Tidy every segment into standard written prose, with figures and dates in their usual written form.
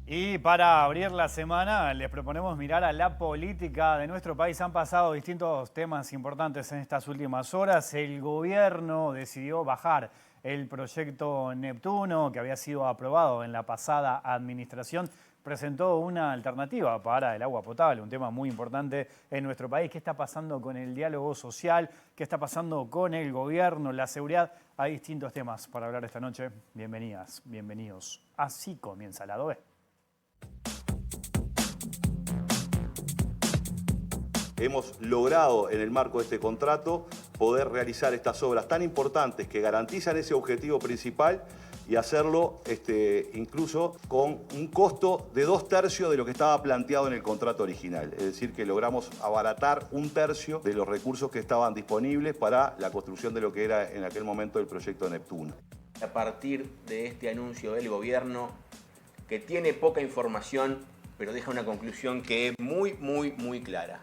Y para abrir la semana les proponemos mirar a la política de nuestro país. Han pasado distintos temas importantes en estas últimas horas. El gobierno decidió bajar el proyecto Neptuno, que había sido aprobado en la pasada administración. Presentó una alternativa para el agua potable, un tema muy importante en nuestro país. ¿Qué está pasando con el diálogo social? ¿Qué está pasando con el gobierno, la seguridad? Hay distintos temas para hablar esta noche. Bienvenidas, bienvenidos. Así comienza Lado B. Hemos logrado en el marco de este contrato poder realizar estas obras tan importantes que garantizan ese objetivo principal y hacerlo incluso con un costo de 2/3 de lo que estaba planteado en el contrato original. Es decir, que logramos abaratar 1/3 de los recursos que estaban disponibles para la construcción de lo que era en aquel momento el proyecto Neptuno. A partir de este anuncio del gobierno, que tiene poca información, pero deja una conclusión que es muy clara.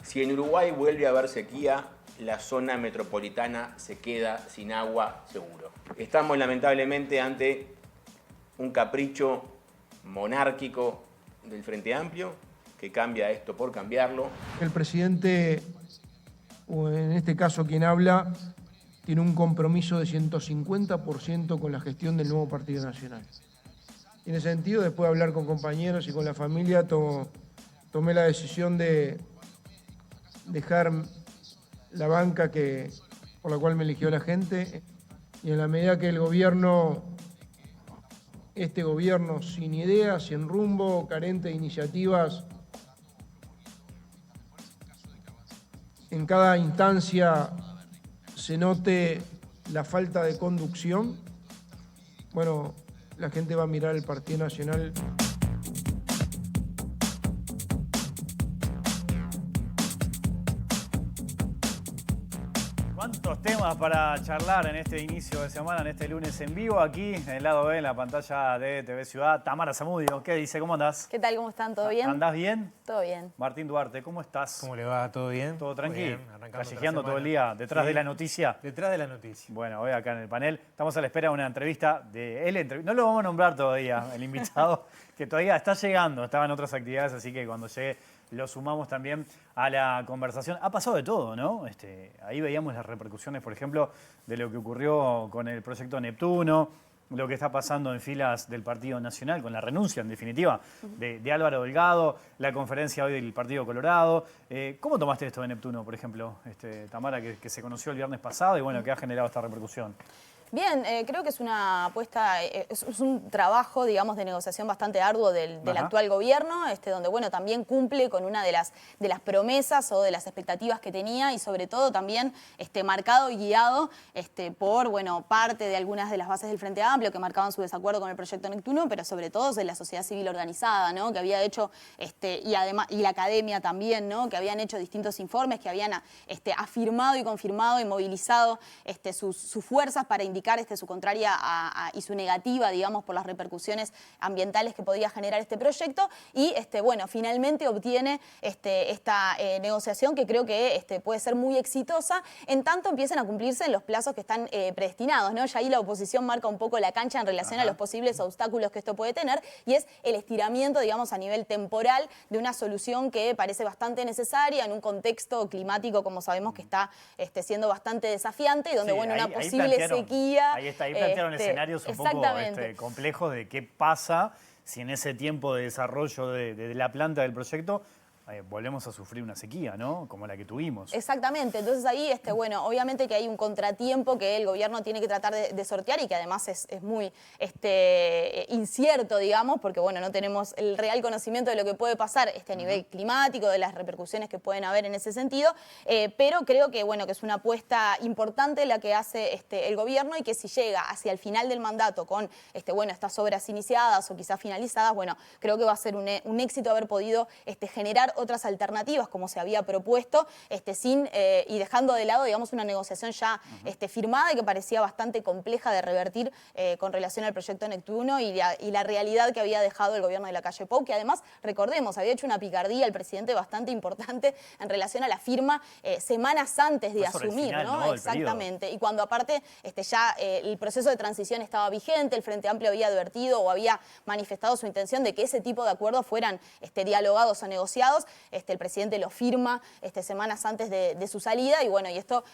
Si en Uruguay vuelve a haber sequía, la zona metropolitana se queda sin agua seguro. Estamos lamentablemente ante un capricho monárquico del Frente Amplio que cambia esto por cambiarlo. El presidente, o en este caso quien habla, tiene un compromiso de 150% con la gestión del nuevo Partido Nacional. En ese sentido, después de hablar con compañeros y con la familia, tomé la decisión de dejar la banca por la cual me eligió la gente, y en la medida que este gobierno sin ideas, sin rumbo, carente de iniciativas, en cada instancia se note la falta de conducción, bueno, la gente va a mirar el Partido Nacional. ¿Cuántos temas para charlar en este inicio de semana, en este lunes en vivo? Aquí, en el lado B, en la pantalla de TV Ciudad, Tamara Zamudio. ¿Qué dice? ¿Cómo andás? ¿Qué tal? ¿Cómo están? ¿Todo bien? ¿Andás bien? Todo bien. Martín Duarte, ¿cómo estás? ¿Cómo le va? ¿Todo bien? ¿Todo tranquilo? Arrancando ¿Callejeando otra todo el semana. día detrás Sí. de la noticia? Detrás de la noticia. Bueno, hoy acá en el panel estamos a la espera de una entrevista de él. No lo vamos a nombrar todavía, el invitado, que todavía está llegando, estaba en otras actividades, así que cuando llegue lo sumamos también a la conversación. Ha pasado de todo, ¿no? Ahí veíamos las repercusiones, por ejemplo, de lo que ocurrió con el proyecto Neptuno, lo que está pasando en filas del Partido Nacional, con la renuncia, en definitiva, de Álvaro Delgado, la conferencia hoy del Partido Colorado. ¿Cómo tomaste esto de Neptuno, por ejemplo, Tamara, que se conoció el viernes pasado y bueno, que ha generado esta repercusión? Bien, creo que es una apuesta, es un trabajo, digamos, de negociación bastante arduo del actual gobierno, donde, bueno, también cumple con una de las promesas o de las expectativas que tenía y sobre todo también marcado y guiado por, bueno, parte de algunas de las bases del Frente Amplio que marcaban su desacuerdo con el proyecto Neptuno, pero sobre todo de la sociedad civil organizada, ¿no? Que había hecho, y además, y la academia también, ¿no? Que habían hecho distintos informes, que habían afirmado y confirmado y movilizado sus fuerzas para indicar su contraria y su negativa, digamos, por las repercusiones ambientales que podía generar este proyecto. Y, bueno, finalmente obtiene esta negociación que creo que puede ser muy exitosa, en tanto empiezan a cumplirse los plazos que están predestinados, ¿no? Ya ahí la oposición marca un poco la cancha en relación a los posibles obstáculos que esto puede tener, y es el estiramiento, digamos, a nivel temporal de una solución que parece bastante necesaria en un contexto climático, como sabemos, que está siendo bastante desafiante y donde, Sí, bueno, ahí una posible sequía. Ahí plantearon escenarios un poco complejos de qué pasa si en ese tiempo de desarrollo de la planta del proyecto volvemos a sufrir una sequía, ¿no? Como la que tuvimos. Exactamente. Entonces ahí, bueno, obviamente que hay un contratiempo que el gobierno tiene que tratar de sortear y que además es muy incierto, digamos, porque, bueno, no tenemos el real conocimiento de lo que puede pasar a nivel climático, de las repercusiones que pueden haber en ese sentido, pero creo que, bueno, que es una apuesta importante la que hace el gobierno y que si llega hacia el final del mandato con, bueno, estas obras iniciadas o quizás finalizadas, bueno, creo que va a ser un éxito haber podido generar otras alternativas como se había propuesto, y dejando de lado, digamos, una negociación ya firmada y que parecía bastante compleja de revertir con relación al proyecto Neptuno y la realidad que había dejado el gobierno de Lacalle Pou, que además, recordemos, había hecho una picardía el presidente bastante importante en relación a la firma semanas antes de asumir, final, ¿no? ¿no? Exactamente. Y cuando aparte ya el proceso de transición estaba vigente, el Frente Amplio había advertido o había manifestado su intención de que ese tipo de acuerdos fueran dialogados o negociados, el presidente lo firma semanas antes de su salida y bueno, y esto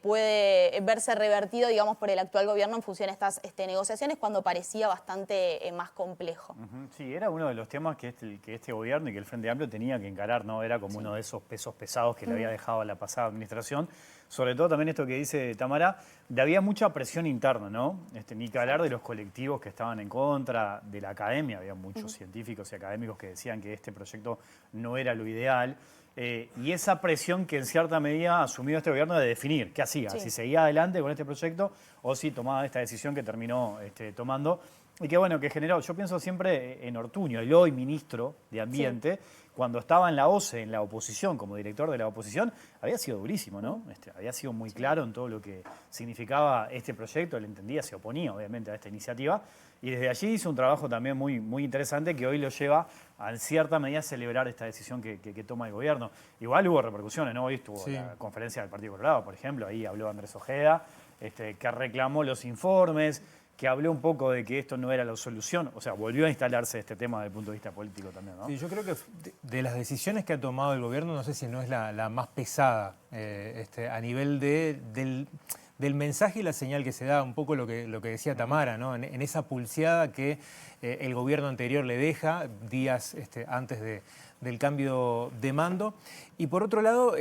puede verse revertido, digamos, por el actual gobierno en función de estas negociaciones cuando parecía bastante más complejo. Sí, era uno de los temas que este gobierno y que el Frente Amplio tenía que encarar, ¿no? Era como uno de esos pesos pesados que le había dejado a la pasada administración. Sobre todo también esto que dice Tamara, había mucha presión interna, ¿no? Ni que hablar de los colectivos que estaban en contra, de la academia, había muchos científicos y académicos que decían que este proyecto no era lo ideal. Y esa presión que en cierta medida ha asumido este gobierno de definir qué hacía, si seguía adelante con este proyecto o si tomaba esta decisión que terminó tomando. Y que bueno, que generó, yo pienso siempre en Ortuño, el hoy ministro de Ambiente, cuando estaba en la OCE, en la oposición, como director de la oposición, había sido durísimo, ¿no? Había sido muy claro en todo lo que significaba este proyecto, él entendía, se oponía obviamente a esta iniciativa, y desde allí hizo un trabajo también muy, muy interesante que hoy lo lleva a en cierta medida a celebrar esta decisión que toma el gobierno. Igual hubo repercusiones, ¿no? Hoy estuvo la conferencia del Partido Colorado, por ejemplo, ahí habló Andrés Ojeda, que reclamó los informes, que habló un poco de que esto no era la solución, o sea, volvió a instalarse este tema desde el punto de vista político también, ¿no? Sí, yo creo que de las decisiones que ha tomado el gobierno, no sé si no es la más pesada a nivel del mensaje y la señal que se da, un poco lo que decía Tamara, ¿no? En esa pulseada que el gobierno anterior le deja días antes del cambio de mando. Y por otro lado,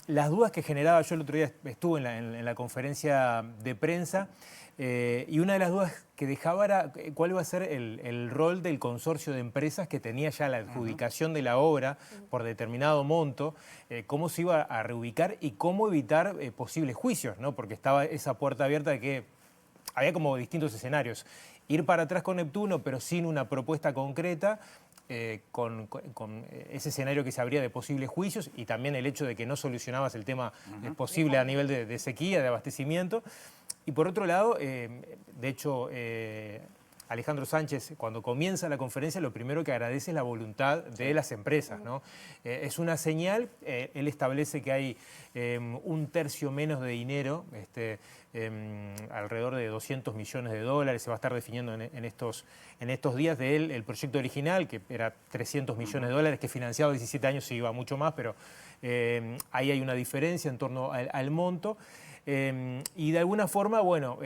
las dudas que generaba, yo el otro día estuve en la conferencia de prensa, y una de las dudas que dejaba era cuál iba a ser el rol del consorcio de empresas que tenía ya la adjudicación de la obra por determinado monto, cómo se iba a reubicar y cómo evitar posibles juicios, ¿no? Porque estaba esa puerta abierta de que había como distintos escenarios. Ir para atrás con Neptuno, pero sin una propuesta concreta, con ese escenario que se abría de posibles juicios y también el hecho de que no solucionabas el tema posible a nivel de sequía, de abastecimiento. Y por otro lado, de hecho, Alejandro Sánchez, cuando comienza la conferencia, lo primero que agradece es la voluntad de las empresas, ¿no? Es una señal, él establece que hay un tercio menos de dinero, alrededor de 200 millones de dólares, se va a estar definiendo en estos días de él el proyecto original, que era 300 millones de dólares, que financiado 17 años se iba mucho más, pero ahí hay una diferencia en torno al monto. Y de alguna forma, bueno,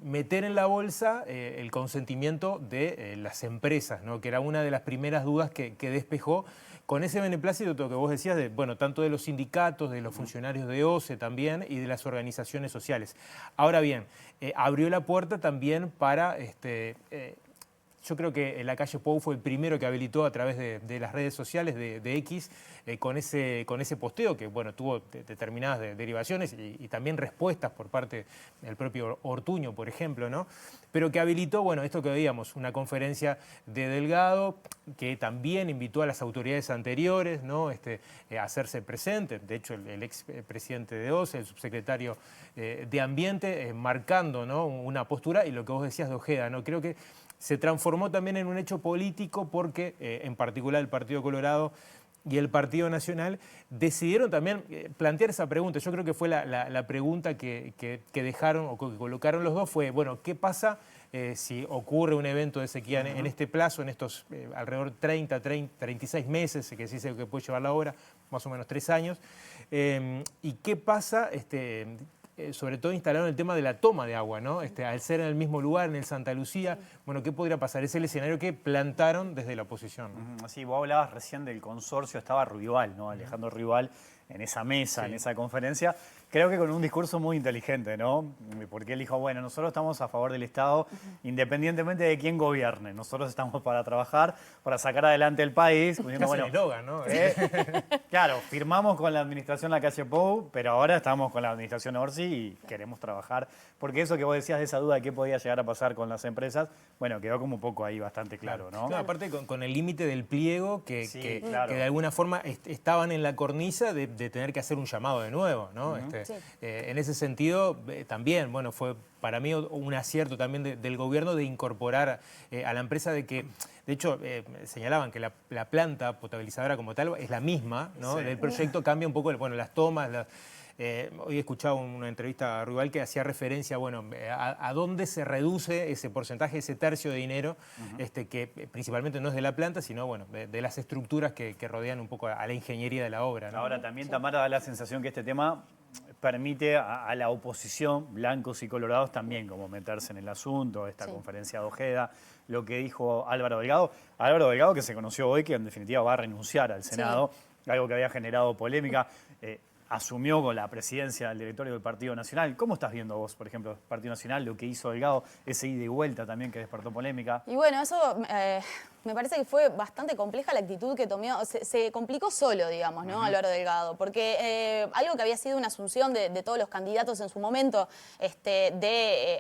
meter en la bolsa el consentimiento de las empresas, ¿no? Que era una de las primeras dudas que despejó con ese beneplácito que vos decías, bueno, tanto de los sindicatos, de los funcionarios de OCE también y de las organizaciones sociales. Ahora bien, abrió la puerta también para... yo creo que Lacalle Pou fue el primero que habilitó a través de las redes sociales de X con ese posteo que bueno, tuvo determinadas derivaciones y también respuestas por parte del propio Ortuño, por ejemplo, ¿no? Pero que habilitó, bueno, esto que veíamos, una conferencia de Delgado que también invitó a las autoridades anteriores, ¿no? A hacerse presentes. De hecho, el ex presidente de OCE, el subsecretario de Ambiente, marcando, ¿no? Una postura y lo que vos decías de Ojeda, ¿no? Creo que se transformó también en un hecho político porque, en particular, el Partido Colorado y el Partido Nacional decidieron también plantear esa pregunta. Yo creo que fue la pregunta que dejaron o que colocaron los dos fue, bueno, ¿qué pasa si ocurre un evento de sequía en este plazo, en estos alrededor 36 meses, que se dice que puede llevar la obra, más o menos 3 años? ¿Y qué pasa? Sobre todo instalaron el tema de la toma de agua, ¿no? Al ser en el mismo lugar, en el Santa Lucía, bueno, ¿qué podría pasar? Es el escenario que plantaron desde la oposición. Sí, vos hablabas recién del consorcio, estaba Ruibal, ¿no? Alejandro Ruibal en esa mesa, en esa conferencia, creo que con un discurso muy inteligente, ¿no? Porque él dijo, bueno, nosotros estamos a favor del Estado independientemente de quién gobierne. Nosotros estamos para trabajar, para sacar adelante el país. Diciendo, Bueno, eslogan, ¿no? Claro, firmamos con la administración Lacalle Pou, pero ahora estamos con la administración Orsi y queremos trabajar. Porque eso que vos decías de esa duda de qué podía llegar a pasar con las empresas, bueno, quedó como un poco ahí bastante claro, ¿no? Claro, aparte con el límite del pliego que claro. de alguna forma estaban en la cornisa de tener que hacer un llamado de nuevo, ¿no? Sí. En ese sentido, también, bueno, fue para mí un acierto también del gobierno de incorporar a la empresa de que, de hecho, señalaban que la planta potabilizadora como tal es la misma, ¿no? Sí. El proyecto cambia un poco, bueno, las tomas, hoy he escuchado una entrevista a Ruibal que hacía referencia, bueno, a dónde se reduce ese porcentaje, ese tercio de dinero, que principalmente no es de la planta, sino, bueno, de las estructuras que rodean un poco a la ingeniería de la obra, ¿no? Ahora también, Tamara, da la sensación que este tema permite a la oposición, blancos y colorados, también como meterse en el asunto, esta conferencia de Ojeda, lo que dijo Álvaro Delgado. Álvaro Delgado, que se conoció hoy, que en definitiva va a renunciar al Senado, algo que había generado polémica. Asumió con la presidencia del directorio del Partido Nacional. ¿Cómo estás viendo vos, por ejemplo, el Partido Nacional, lo que hizo Delgado, ese ida y vuelta también que despertó polémica? Y bueno, eso me parece que fue bastante compleja la actitud que tomó. Se complicó solo, digamos, ¿no? Álvaro Delgado, porque algo que había sido una asunción de todos los candidatos en su momento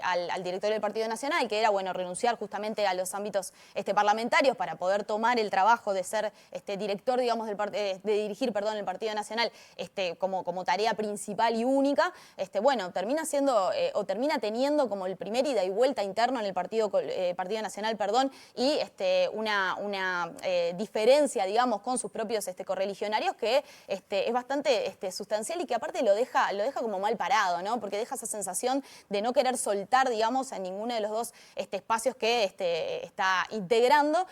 al directorio del Partido Nacional, que era, bueno, renunciar justamente a los ámbitos parlamentarios para poder tomar el trabajo de ser director, digamos, de dirigir, perdón, el Partido Nacional como tarea principal y única, bueno, termina siendo o termina teniendo como el primer ida y vuelta interno en el Partido Nacional, perdón, y una diferencia, digamos, con sus propios correligionarios que es bastante sustancial y que aparte lo deja como mal parado, ¿no? Porque deja esa sensación de no querer soltar, digamos, a ninguno de los dos espacios que está integrando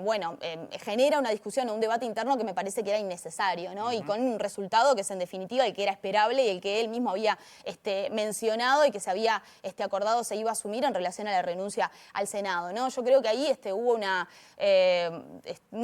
bueno, genera una discusión o un debate interno que me parece que era innecesario, ¿no? Y con un resultado que es en definitiva el que era esperable y el que él mismo había mencionado y que se había acordado se iba a asumir en relación a la renuncia al Senado, ¿no? Yo creo que ahí hubo una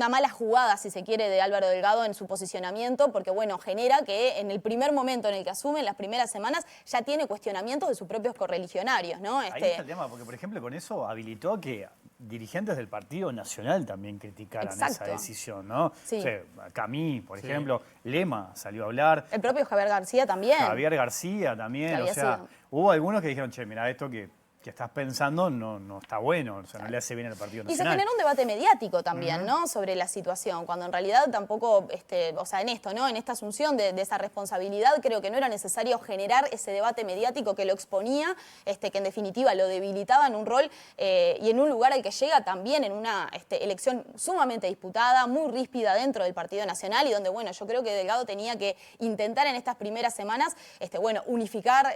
mala jugada, si se quiere, de Álvaro Delgado en su posicionamiento, porque bueno, genera que en el primer momento en el que asume, en las primeras semanas, ya tiene cuestionamientos de sus propios correligionarios, ¿no? Ahí está el tema, porque por ejemplo con eso habilitó que dirigentes del Partido Nacional también criticaran esa decisión, ¿no? Sí. O sea, Camí, por ejemplo, Lema salió a hablar. El propio Javier García también. Javier García también, o sea, hubo algunos que dijeron, che, mira, esto que estás pensando no está bueno, o sea, no le hace bien al Partido Nacional. Y se generó un debate mediático también, ¿no? Sobre la situación, cuando en realidad tampoco, o sea, en esto, ¿no? En esta asunción de esa responsabilidad, creo que no era necesario generar ese debate mediático que lo exponía, que en definitiva lo debilitaba en un rol y en un lugar al que llega también en una elección sumamente disputada, muy ríspida dentro del Partido Nacional y donde, bueno, yo creo que Delgado tenía que intentar en estas primeras semanas, bueno, unificar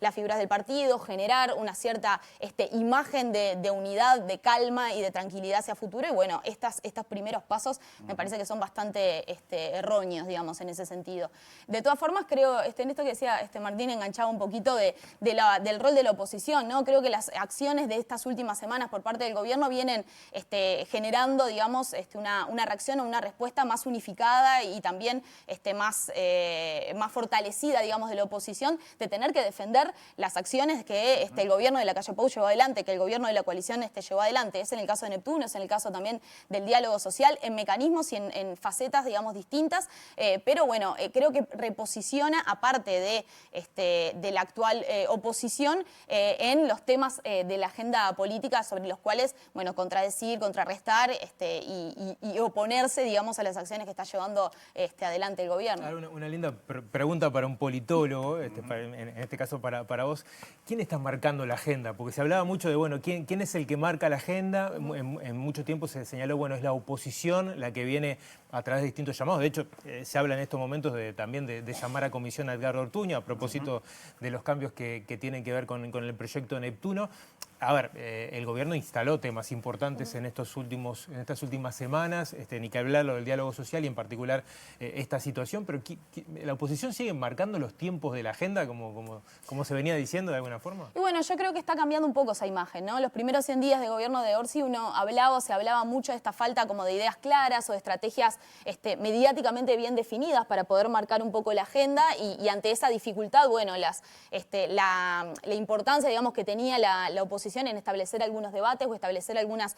las figuras del partido, generar una cierta imagen de unidad, de calma y de tranquilidad hacia futuro. Y bueno, estos primeros pasos me parece que son bastante erróneos, digamos, en ese sentido. De todas formas, creo, en esto que decía Martín, enganchaba un poquito del rol de la oposición, ¿no? Creo que las acciones de estas últimas semanas por parte del gobierno vienen generando, digamos, una reacción o una respuesta más unificada y también más fortalecida, digamos, de la oposición, de tener que defender las acciones que el gobierno de Lacalle Pou llevó adelante, que el gobierno de la coalición llevó adelante. Es en el caso de Neptuno, es en el caso también del diálogo social, en mecanismos y en facetas, digamos, distintas. Pero bueno, creo que reposiciona, aparte de la actual oposición, en los temas de la agenda política sobre los cuales, bueno, contradecir, contrarrestar y oponerse, digamos, a las acciones que está llevando adelante el gobierno. Ahora una linda pregunta para un politólogo, en este caso para vos. ¿Quién está marcando la agenda? Porque se hablaba mucho de, bueno, ¿quién es el que marca la agenda? En mucho tiempo se señaló, bueno, es la oposición la que viene a través de distintos llamados. De hecho, se habla en estos momentos también de llamar a comisión a Edgardo Ortuño a propósito de los cambios que tienen que ver con el proyecto Neptuno. A ver, el gobierno instaló temas importantes en estas últimas semanas, ni que hablar lo del diálogo social y en particular esta situación, pero ¿la oposición sigue marcando los tiempos de la agenda como se venía diciendo de alguna forma? Y bueno, yo creo que está cambiando un poco esa imagen, ¿no? Los primeros 100 días de gobierno de Orsi se hablaba mucho de esta falta como de ideas claras o de estrategias mediáticamente bien definidas para poder marcar un poco la agenda y ante esa dificultad, bueno, la importancia, digamos, que tenía la oposición en establecer algunos debates o establecer algunas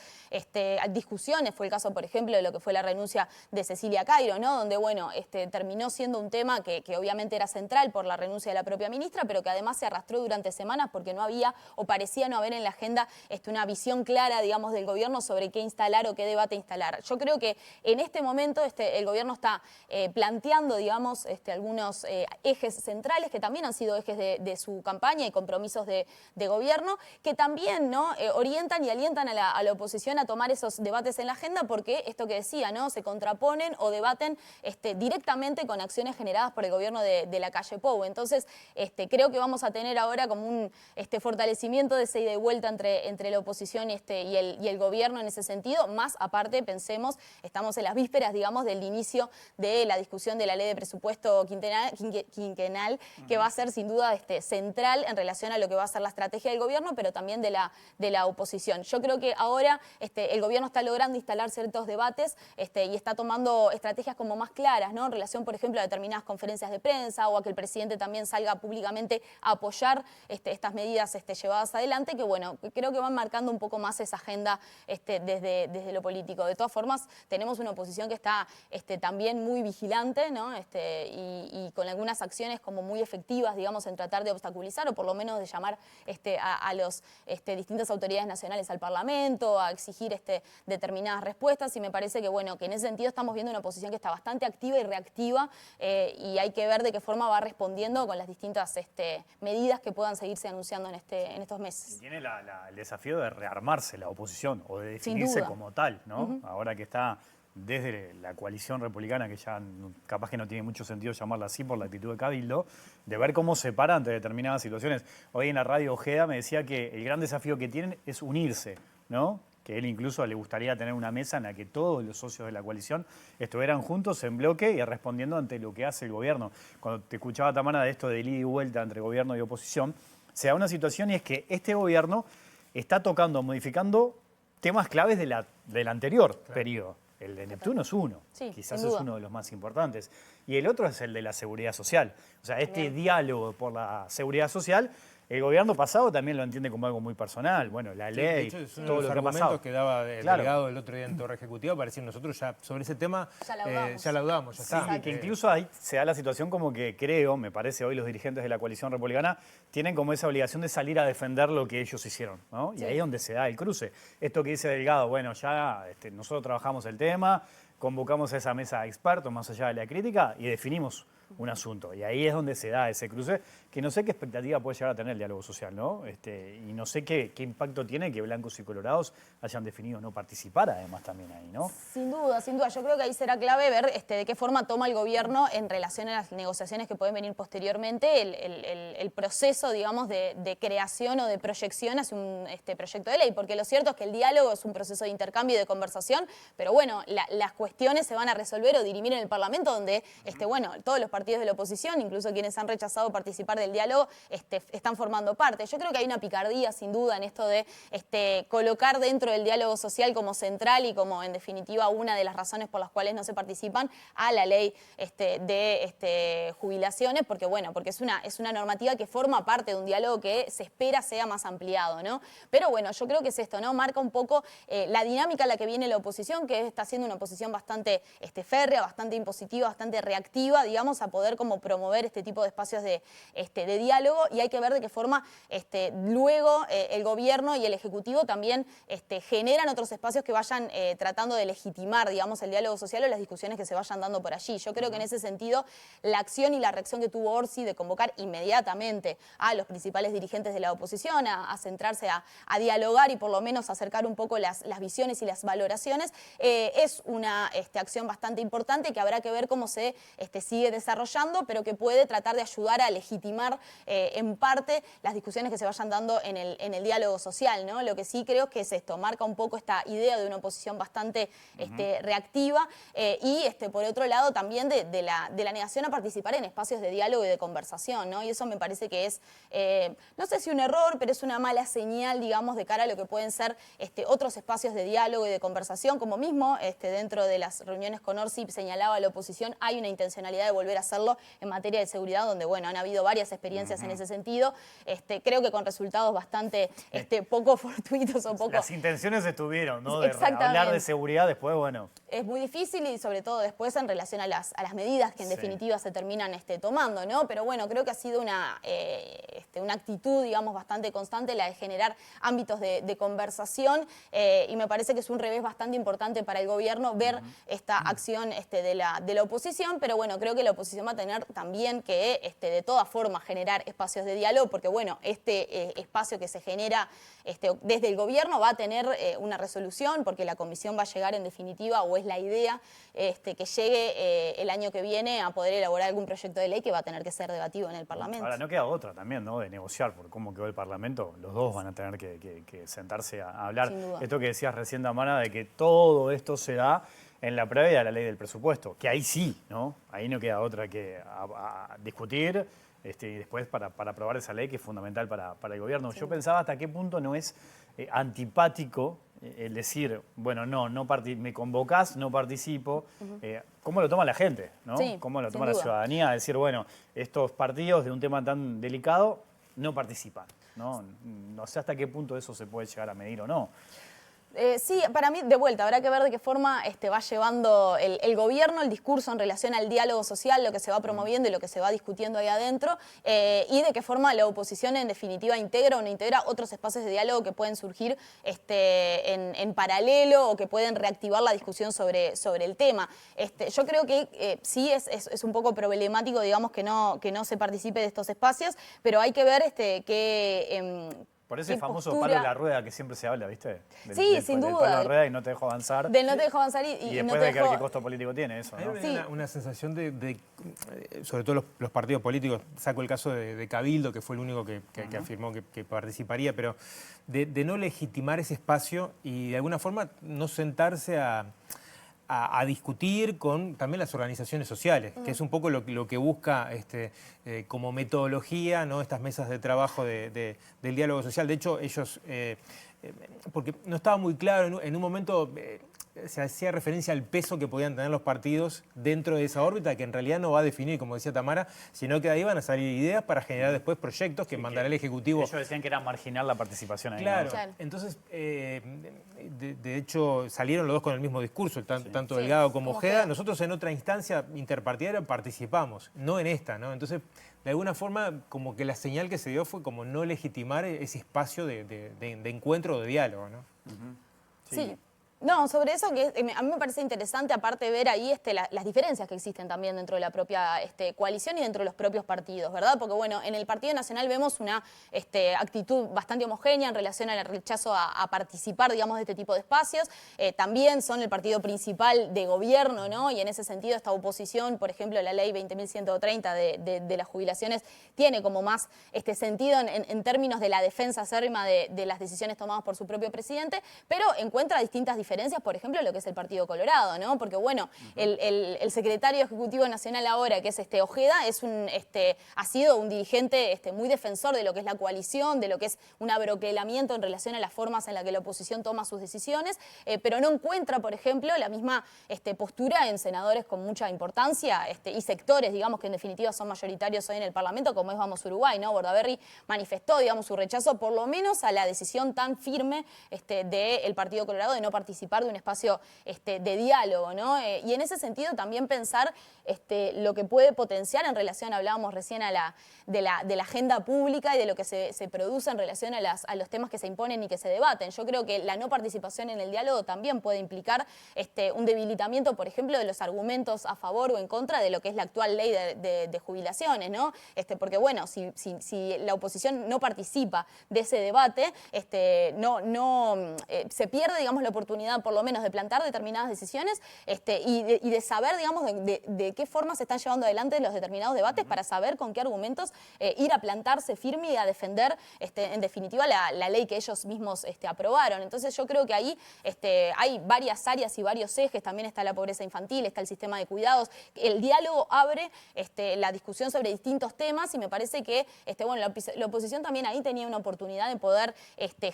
discusiones. Fue el caso, por ejemplo, de lo que fue la renuncia de Cecilia Cairo, ¿no? Donde, bueno, terminó siendo un tema que obviamente era central por la renuncia de la propia ministra, pero que además se arrastró durante semanas porque no había o parecía no haber en la agenda una visión clara, digamos, del gobierno sobre qué instalar o qué debate instalar. Yo creo que en este momento el gobierno está planteando, digamos, algunos ejes centrales que también han sido ejes de su campaña y compromisos de gobierno, que también, ¿no? Orientan y alientan a la oposición a tomar esos debates en la agenda porque esto que decía, ¿no? Se contraponen o debaten directamente con acciones generadas por el gobierno de la calle Pou. Entonces, creo que vamos a tener ahora como un fortalecimiento de esa ida y vuelta entre la oposición y el gobierno en ese sentido. Más aparte, pensemos, estamos en las vísperas, digamos, del inicio de la discusión de la ley de presupuesto quinquenal, que va a ser sin duda central en relación a lo que va a ser la estrategia del gobierno, pero también de la oposición. Yo creo que ahora el gobierno está logrando instalar ciertos debates y está tomando estrategias como más claras, ¿no? En relación, por ejemplo, a determinadas conferencias de prensa o a que el presidente también salga públicamente a apoyar estas medidas llevadas adelante, que bueno, creo que van marcando un poco más esa agenda desde lo político. De todas formas, tenemos una oposición que está también muy vigilante, ¿no? Y con algunas acciones como muy efectivas, digamos, en tratar de obstaculizar o por lo menos de llamar a las distintas autoridades nacionales al Parlamento, a exigir determinadas respuestas, y me parece que, bueno, que en ese sentido estamos viendo una oposición que está bastante activa y reactiva, y hay que ver de qué forma va respondiendo con las distintas medidas que puedan seguirse anunciando en estos meses. Y tiene el desafío de rearmarse la oposición o de definirse como tal, ¿no? Ahora que está desde la coalición republicana, que ya capaz que no tiene mucho sentido llamarla así por la actitud de Cabildo, de ver cómo se para ante determinadas situaciones. Hoy en la radio Ojeda me decía que el gran desafío que tienen es unirse, ¿no? Que él incluso le gustaría tener una mesa en la que todos los socios de la coalición estuvieran juntos en bloque y respondiendo ante lo que hace el gobierno. Cuando te escuchaba, Tamara, de esto de ida y vuelta entre gobierno y oposición, se da una situación y es que este gobierno está tocando, modificando temas claves del anterior periodo. El de Neptuno es uno, sí, quizás es uno de los más importantes. Y el otro es el de la seguridad social. O sea, diálogo por la seguridad social, el gobierno pasado también lo entiende como algo muy personal. Bueno, la ley, de hecho, es uno todo de los lo que ha pasado. argumentos que daba el delegado el otro día en Torre Ejecutiva para decir nosotros ya sobre ese tema ya laudamos, ya está. Sí, que incluso ahí se da la situación como que creo, me parece, hoy los dirigentes de la coalición republicana tienen como esa obligación de salir a defender lo que ellos hicieron, ¿no? Y ahí es donde se da el cruce. Esto que dice Delgado, bueno, ya nosotros trabajamos el tema, convocamos a esa mesa de expertos más allá de la crítica y definimos un asunto. Y ahí es donde se da ese cruce, que no sé qué expectativa puede llegar a tener el diálogo social, ¿no? Y no sé qué impacto tiene que blancos y colorados hayan definido no participar, además, también ahí, ¿no? Sin duda, sin duda. Yo creo que ahí será clave ver de qué forma toma el gobierno en relación a las negociaciones que pueden venir posteriormente, el proceso, digamos, de creación o de proyección hacia un proyecto de ley. Porque lo cierto es que el diálogo es un proceso de intercambio y de conversación, pero bueno, las cuestiones se van a resolver o dirimir en el Parlamento, donde, bueno, todos los partidos de la oposición, incluso quienes han rechazado participar del diálogo, están formando parte. Yo creo que hay una picardía, sin duda, en esto de colocar dentro del diálogo social como central y como, en definitiva, una de las razones por las cuales no se participan a la ley de jubilaciones, porque, bueno, porque es una normativa que forma parte de un diálogo que se espera sea más ampliado, ¿no? Pero, bueno, yo creo que es esto, ¿no? Marca un poco la dinámica a la que viene la oposición, que está siendo una oposición bastante férrea, bastante impositiva, bastante reactiva, digamos, a poder como promover este tipo de espacios de diálogo, y hay que ver de qué forma luego el gobierno y el Ejecutivo también generan otros espacios que vayan tratando de legitimar, digamos, el diálogo social o las discusiones que se vayan dando por allí. Yo creo que en ese sentido la acción y la reacción que tuvo Orsi de convocar inmediatamente a los principales dirigentes de la oposición a centrarse a dialogar y por lo menos acercar un poco las visiones y las valoraciones es una acción bastante importante que habrá que ver cómo se sigue desarrollando desarrollando, pero que puede tratar de ayudar a legitimar en parte las discusiones que se vayan dando en el diálogo social, ¿no? Lo que sí creo que es esto, marca un poco esta idea de una oposición bastante reactiva y por otro lado también de la negación a participar en espacios de diálogo y de conversación, ¿no? Y eso me parece que es, no sé si un error, pero es una mala señal, digamos, de cara a lo que pueden ser otros espacios de diálogo y de conversación, como mismo dentro de las reuniones con Orsi señalaba la oposición, hay una intencionalidad de volver a hacerlo en materia de seguridad, donde, bueno, han habido varias experiencias en ese sentido, creo que con resultados bastante poco fortuitos o poco... Las intenciones estuvieron, ¿no? De Exactamente. hablar de seguridad después, bueno... Es muy difícil y sobre todo después en relación a las medidas que en definitiva se terminan tomando, ¿no? Pero bueno, creo que ha sido una actitud, digamos, bastante constante la de generar ámbitos de conversación y me parece que es un revés bastante importante para el gobierno ver esta acción de la oposición, pero bueno, creo que la oposición va a tener también que de todas formas generar espacios de diálogo, porque bueno, espacio que se genera desde el gobierno va a tener una resolución, porque la comisión va a llegar en definitiva, o es la idea, que llegue el año que viene a poder elaborar algún proyecto de ley que va a tener que ser debatido en el Parlamento. Ahora, no queda otra también, ¿no? De negociar por cómo quedó el Parlamento. Los dos van a tener que sentarse a hablar. Sin duda. Esto que decías recién, Tamara, de que todo esto se da en la previa de la ley del presupuesto, que ahí sí, ¿no? Ahí no queda otra que a discutir y después para aprobar esa ley que es fundamental para el gobierno. Sí. Yo pensaba hasta qué punto no es antipático el decir, bueno, me convocás, no participo. ¿Cómo lo toma la gente? ¿No? Sí, ¿Cómo lo sin toma la duda. ciudadanía? Decir, bueno, estos partidos de un tema tan delicado no participan, ¿no? No sé hasta qué punto eso se puede llegar a medir o no. Sí, para mí, de vuelta, habrá que ver de qué forma va llevando el gobierno el discurso en relación al diálogo social, lo que se va promoviendo y lo que se va discutiendo ahí adentro, y de qué forma la oposición en definitiva integra o no integra otros espacios de diálogo que pueden surgir en paralelo o que pueden reactivar la discusión sobre el tema. Yo creo que sí es un poco problemático, digamos, que no se participe de estos espacios, pero hay que ver Por ese qué famoso postura- palo de la rueda que siempre se habla, ¿viste? Sí, sin del duda. palo de la rueda y no te dejo avanzar. Del no te dejo avanzar y y no después te de que ver dejo... qué costo político tiene eso, ¿no? Hay Sí. una sensación sobre todo los partidos políticos, saco el caso de Cabildo, que fue el único que afirmó que participaría, pero de no legitimar ese espacio y de alguna forma no sentarse a discutir con también las organizaciones sociales, que es un poco lo que busca como metodología, ¿no? Estas mesas de trabajo del diálogo social. De hecho, ellos, porque no estaba muy claro, en un momento se hacía referencia al peso que podían tener los partidos dentro de esa órbita, que en realidad no va a definir, como decía Tamara, sino que de ahí van a salir ideas para generar después proyectos que mandará el Ejecutivo. Ellos decían que era marginal la participación ahí. Claro, ¿no? Claro. Entonces, de hecho, salieron los dos con el mismo discurso, tanto Sí, Delgado como como Ojeda. Ojeda. Nosotros en otra instancia interpartidaria participamos, no en esta, ¿no? Entonces, de alguna forma, como que la señal que se dio fue como no legitimar ese espacio de encuentro o de diálogo, ¿no? Sí. No, sobre eso que a mí me parece interesante, aparte de ver ahí las diferencias que existen también dentro de la propia coalición y dentro de los propios partidos, ¿verdad? Porque bueno, en el Partido Nacional vemos una actitud bastante homogénea en relación al rechazo a participar, digamos, de este tipo de espacios. También son el partido principal de gobierno, ¿no? Y en ese sentido esta oposición, por ejemplo, la ley 20.130 de las jubilaciones, tiene como más sentido en términos de la defensa acérrima de las decisiones tomadas por su propio presidente, pero encuentra distintas diferencias, por ejemplo, lo que es el Partido Colorado, ¿no? Porque, bueno, el secretario ejecutivo nacional ahora, que es Ojeda, ha sido un dirigente muy defensor de lo que es la coalición, de lo que es un abroquelamiento en relación a las formas en las que la oposición toma sus decisiones, pero no encuentra, por ejemplo, la misma postura en senadores con mucha importancia y sectores, digamos, que en definitiva son mayoritarios hoy en el Parlamento, como es Vamos Uruguay, ¿no? Bordaberry manifestó, digamos, su rechazo, por lo menos a la decisión tan firme del Partido Colorado de no participar de un espacio de diálogo, ¿no? Y en ese sentido también pensar lo que puede potenciar en relación, hablábamos recién de la agenda pública y de lo que se produce en relación a los temas que se imponen y que se debaten. Yo creo que la no participación en el diálogo también puede implicar un debilitamiento, por ejemplo, de los argumentos a favor o en contra de lo que es la actual ley de jubilaciones, ¿no? Porque, bueno, si la oposición no participa de ese debate, se pierde, digamos, la oportunidad oportunidad, por lo menos, de plantear determinadas decisiones y de saber, digamos, de qué forma se están llevando adelante los determinados debates para saber con qué argumentos ir a plantarse firme y a defender, en definitiva, la ley que ellos mismos aprobaron. Entonces yo creo que ahí hay varias áreas y varios ejes, también está la pobreza infantil, está el sistema de cuidados. El diálogo abre la discusión sobre distintos temas y me parece que bueno, la oposición también ahí tenía una oportunidad de poder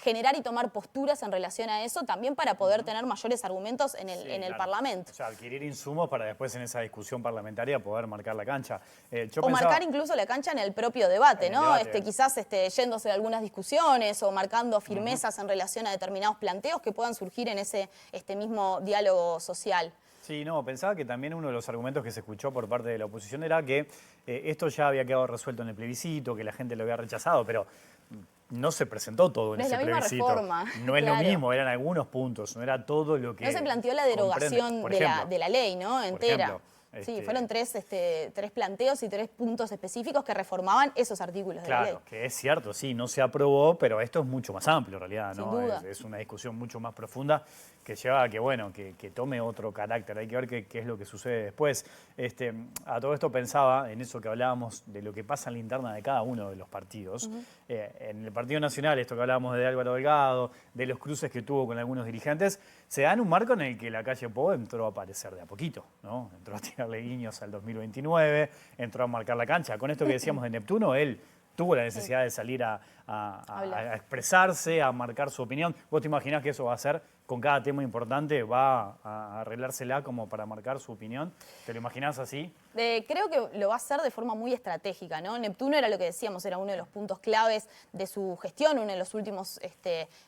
generar y tomar posturas en relación a eso, también para poder tener mayores argumentos en el Parlamento. O sea, adquirir insumos para después en esa discusión parlamentaria poder marcar la cancha. Marcar incluso la cancha en el propio debate, ¿no? Quizás yéndose de algunas discusiones o marcando firmezas en relación a determinados planteos que puedan surgir en ese mismo diálogo social. Sí, no, pensaba que también uno de los argumentos que se escuchó por parte de la oposición era que esto ya había quedado resuelto en el plebiscito, que la gente lo había rechazado, pero no se presentó todo en ese plebiscito. Reforma, no es lo mismo, eran algunos puntos, no era todo lo que... No se planteó la derogación de la ley, ¿no? Entera. Sí, fueron tres planteos y 3 puntos específicos que reformaban esos artículos de la ley. Claro, que es cierto, sí, no se aprobó, pero esto es mucho más amplio en realidad, ¿no? Sin duda. Es una discusión mucho más profunda que lleva a que, bueno, que tome otro carácter. Hay que ver qué es lo que sucede después. A todo esto pensaba en eso que hablábamos de lo que pasa en la interna de cada uno de los partidos. En el Partido Nacional, esto que hablábamos de Álvaro Delgado, de los cruces que tuvo con algunos dirigentes, se da en un marco en el que la calle Pou entró a aparecer de a poquito, ¿no? Entró a tirarle guiños al 2029, entró a marcar la cancha. Con esto que decíamos de Neptuno, él tuvo la necesidad de salir a expresarse, a marcar su opinión. ¿Vos te imaginás que eso va a ser con cada tema importante? ¿Va a arreglársela como para marcar su opinión? ¿Te lo imaginás así? Creo que lo va a hacer de forma muy estratégica, ¿no? Neptuno era lo que decíamos, era uno de los puntos claves de su gestión, uno de los últimos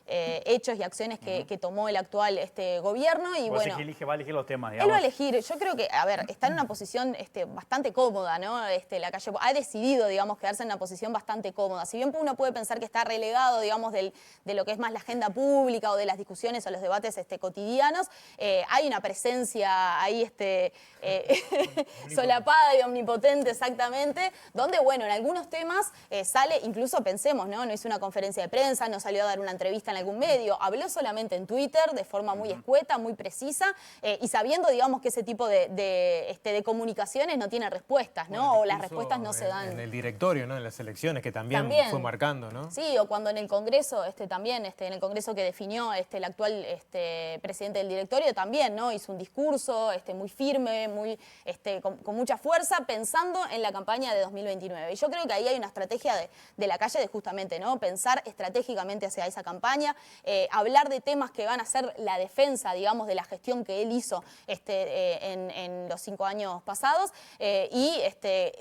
hechos y acciones que tomó el actual gobierno. Y bueno, va a elegir los temas, digamos. Él va a elegir, yo creo que, a ver, está en una posición bastante cómoda, ¿no? La calle ha decidido, digamos, quedarse en una posición bastante cómoda. Si bien uno puede pensar que está relegado, digamos, de lo que es más la agenda pública o de las discusiones o los debates cotidianos, hay una presencia ahí solapada y omnipotente exactamente, donde, bueno, en algunos temas sale, incluso pensemos, ¿no? No hizo una conferencia de prensa, no salió a dar una entrevista en algún medio, habló solamente en Twitter de forma muy escueta, muy precisa, y sabiendo, digamos, que ese tipo de comunicaciones no tiene respuestas, ¿no? Bueno, o las respuestas no se dan. En el directorio, ¿no? En las elecciones, que también fue marcando, ¿no? Sí, o cuando en el Congreso, también, en el Congreso que definió el actual presidente del directorio, también, ¿no? Hizo un discurso muy firme, muy, con mucha fuerza, pensando en la campaña de 2029. Y yo creo que ahí hay una estrategia de la calle de justamente, ¿no? Pensar estratégicamente hacia esa campaña, hablar de temas que van a ser la defensa, digamos, de la gestión que él hizo en los 5 años pasados, y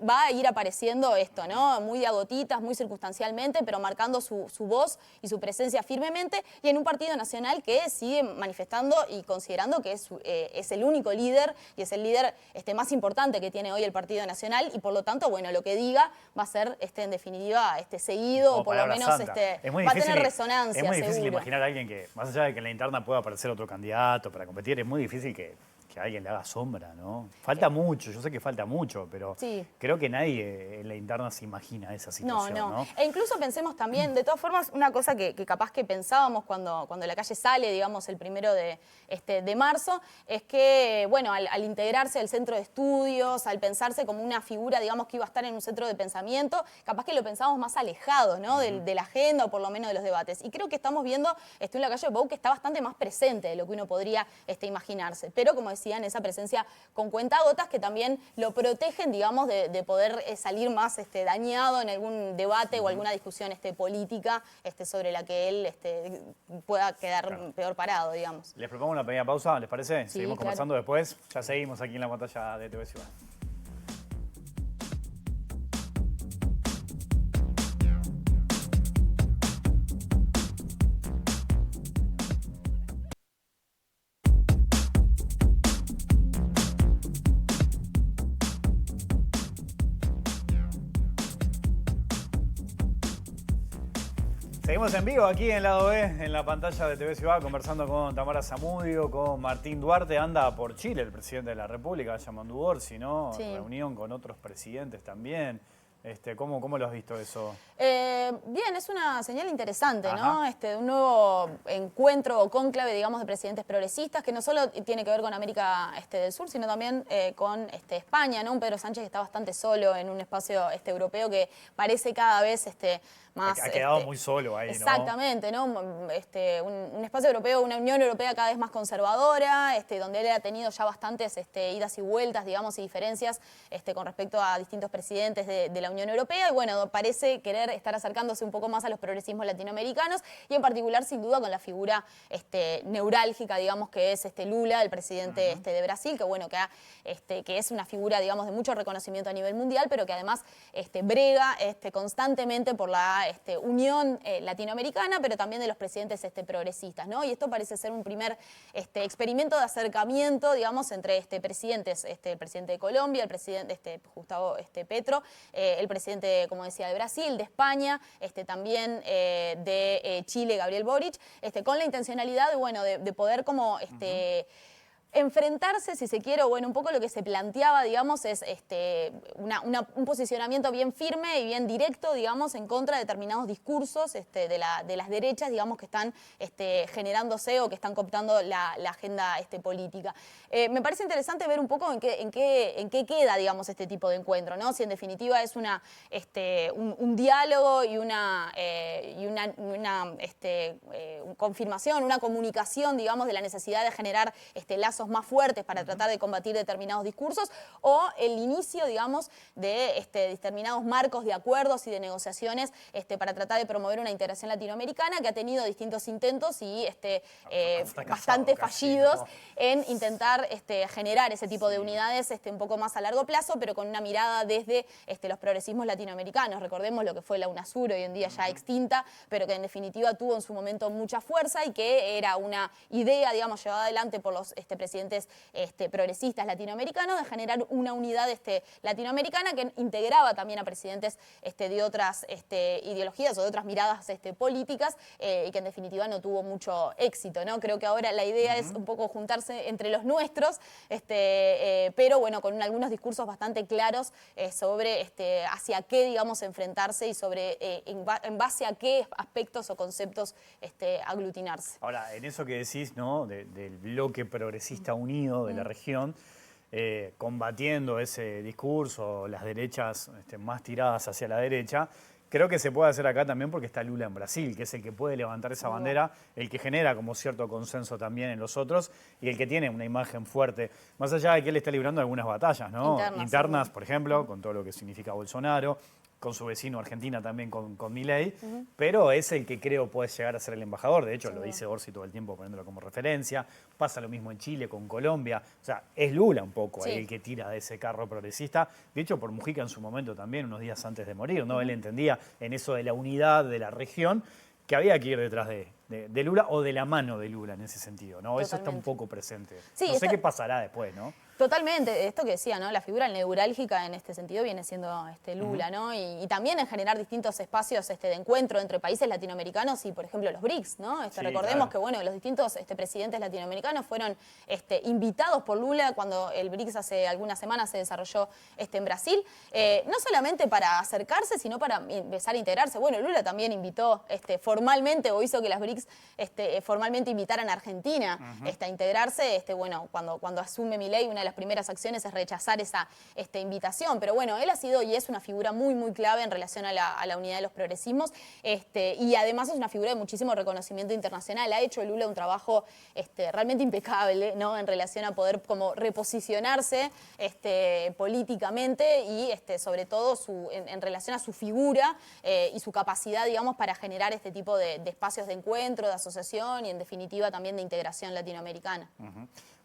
va a ir apareciendo esto, ¿no? Muy de a gotitas, muy circunstancialmente, pero marcando su voz y su presencia firmemente, y en un partido nacional que sigue manifestando y considerando que es el único líder y es el líder más importante que tiene hoy el Partido Nacional, y por lo tanto, bueno, lo que diga va a ser en definitiva seguido, o por lo menos va a tener resonancia. Es muy difícil seguro. imaginar a alguien que, más allá de que en la interna pueda aparecer otro candidato para competir, es muy difícil que alguien le haga sombra, ¿no? Falta mucho, yo sé que falta mucho, pero sí, creo que nadie en la interna se imagina esa situación, ¿no? E incluso pensemos también, de todas formas, una cosa que capaz que pensábamos cuando la calle sale, digamos, el 1 de marzo, es que, bueno, al integrarse al centro de estudios, al pensarse como una figura, digamos, que iba a estar en un centro de pensamiento, capaz que lo pensábamos más alejado, ¿no? De la agenda o por lo menos de los debates. Y creo que estamos viendo en la calle Pou que está bastante más presente de lo que uno podría imaginarse. Pero, como decían, esa presencia con cuentagotas que también lo protegen, digamos, de poder salir más dañado en algún debate o alguna discusión política sobre la que él pueda quedar peor parado, digamos. Les propongo una pequeña pausa, ¿les parece? Sí, seguimos conversando después. Ya seguimos aquí en la pantalla de TV Ciudad. Seguimos en vivo aquí en Lado B, en la pantalla de TV Ciudad, conversando con Tamara Zamudio, con Martín Duarte. Anda por Chile el presidente de la República, Yamandu Orsi, ¿no? Sí. Reunión con otros presidentes también. ¿Cómo lo has visto eso? Bien, es una señal interesante, ¿no? Ajá. Un nuevo encuentro o cónclave, digamos, de presidentes progresistas, que no solo tiene que ver con América del Sur, sino también con España, ¿no? Un Pedro Sánchez que está bastante solo en un espacio europeo que parece cada vez más... Ha quedado muy solo ahí, ¿no? Exactamente, ¿no? Un espacio europeo, una Unión Europea cada vez más conservadora, donde él ha tenido ya bastantes idas y vueltas, digamos, y diferencias con respecto a distintos presidentes de la Unión Europea. Y bueno, parece querer estar acercándose un poco más a los progresismos latinoamericanos y en particular, sin duda, con la figura neurálgica, digamos, que es Lula, el presidente de Brasil, que bueno, que es una figura, digamos, de mucho reconocimiento a nivel mundial, pero que además brega constantemente por la unión latinoamericana, pero también de los presidentes progresistas, ¿no? Y esto parece ser un primer experimento de acercamiento, digamos, entre presidentes, el presidente de Colombia, el presidente Gustavo Petro, el presidente, como decía, de Brasil, de España, también de Chile, Gabriel Boric, con la intencionalidad, bueno, de poder como enfrentarse, si se quiere, o bueno, un poco lo que se planteaba, digamos, es un posicionamiento bien firme y bien directo, digamos, en contra de determinados discursos de las derechas, digamos, que están generándose o que están cooptando la agenda política. Me parece interesante ver un poco en qué queda, digamos, este tipo de encuentro, ¿no? Si en definitiva es un diálogo y una confirmación, una comunicación, digamos, de la necesidad de generar lazos más fuertes para tratar de combatir determinados discursos, o el inicio, digamos, de determinados marcos de acuerdos y de negociaciones para tratar de promover una integración latinoamericana que ha tenido distintos intentos y bastante fallidos, ¿no? En intentar generar ese tipo de unidades un poco más a largo plazo, pero con una mirada desde los progresismos latinoamericanos. Recordemos lo que fue la UNASUR, hoy en día ya extinta, pero que en definitiva tuvo en su momento mucha fuerza y que era una idea, digamos, llevada adelante por los presidentes progresistas latinoamericanos de generar una unidad latinoamericana que integraba también a presidentes de otras ideologías o de otras miradas políticas y que en definitiva no tuvo mucho éxito, ¿no? Creo que ahora la idea es un poco juntarse entre los nuestros, pero bueno, con algunos discursos bastante claros sobre hacia qué, digamos, enfrentarse y sobre en base a qué aspectos o conceptos aglutinarse. Ahora, en eso que decís, ¿no? Del bloque progresista unido de la región, combatiendo ese discurso, las derechas más tiradas hacia la derecha, creo que se puede hacer acá también porque está Lula en Brasil, que es el que puede levantar esa bandera, el que genera como cierto consenso también en los otros y el que tiene una imagen fuerte. Más allá de que él está librando algunas batallas, ¿no? Internas, por ejemplo, con todo lo que significa Bolsonaro, con su vecino Argentina también con Milei, pero es el que creo puede llegar a ser el embajador. De hecho, lo dice Orsi todo el tiempo poniéndolo como referencia. Pasa lo mismo en Chile, con Colombia. O sea, es Lula un poco ahí el que tira de ese carro progresista. De hecho, por Mujica en su momento también, unos días antes de morir, ¿no? Él entendía en eso de la unidad de la región que había que ir detrás de Lula o de la mano de Lula en ese sentido, ¿no? Totalmente. Eso está un poco presente. Sí, no sé qué pasará después, ¿no? Totalmente, esto que decía, ¿no? La figura neurálgica en este sentido viene siendo Lula, ¿no? Y también en generar distintos espacios de encuentro entre países latinoamericanos y, por ejemplo, los BRICS, ¿no? Recordemos que, bueno, los distintos presidentes latinoamericanos fueron invitados por Lula cuando el BRICS hace algunas semanas se desarrolló en Brasil, no solamente para acercarse, sino para empezar a integrarse. Bueno, Lula también invitó formalmente, o hizo que las BRICS formalmente invitaran a Argentina a integrarse. Bueno, cuando asume Milei, una de las primeras acciones es rechazar esa invitación. Pero bueno, él ha sido y es una figura muy, muy clave en relación a la unidad de los progresismos y además es una figura de muchísimo reconocimiento internacional. Ha hecho Lula un trabajo realmente impecable, ¿no? En relación a poder como reposicionarse políticamente y sobre todo en relación a su figura y su capacidad, digamos, para generar este tipo de espacios de encuentro, de asociación y en definitiva también de integración latinoamericana.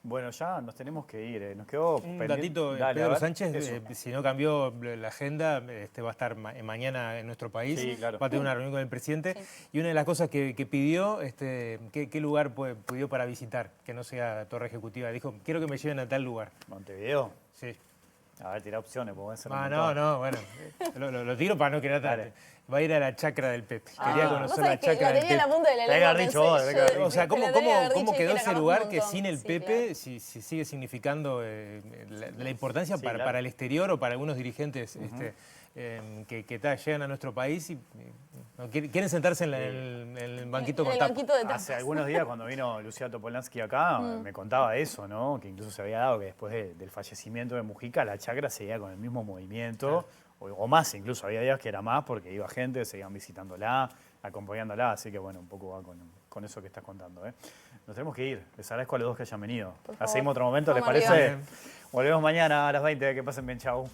Bueno, ya nos tenemos que ir. Nos quedó un datito, Pedro Sánchez, si no cambió la agenda, va a estar mañana en nuestro país, va a tener una reunión con el presidente. Y una de las cosas que pidió, ¿qué lugar pidió para visitar, que no sea Torre Ejecutiva? Dijo, quiero que me lleven a tal lugar. ¿Montevideo? Sí. A ver, tira opciones, podemos hacer no, bueno, lo tiro para no quedar tarde. Va a ir a la chacra del Pepe. Quería conocer la chacra del Pepe. La punta de la lengua, o sea, ¿cómo quedó ese lugar que sin el Pepe si sigue significando la importancia para el exterior o para algunos dirigentes llegan a nuestro país y no, quieren sentarse en el banquito En con el tapa. banquito de tapas. Hace algunos días cuando vino Lucía Topolansky acá, me contaba eso, ¿no? Que incluso se había dado que después del fallecimiento de Mujica, la chacra seguía con el mismo movimiento, o más incluso, había días que era más porque iba gente, seguían visitándola, acompañándola, así que bueno, un poco va con eso que estás contando, ¿eh? Nos tenemos que ir, les agradezco a los dos que hayan venido. Por favor. Seguimos otro momento, ¿les Vamos parece? arriba. Volvemos mañana a las 20, que pasen bien, chau.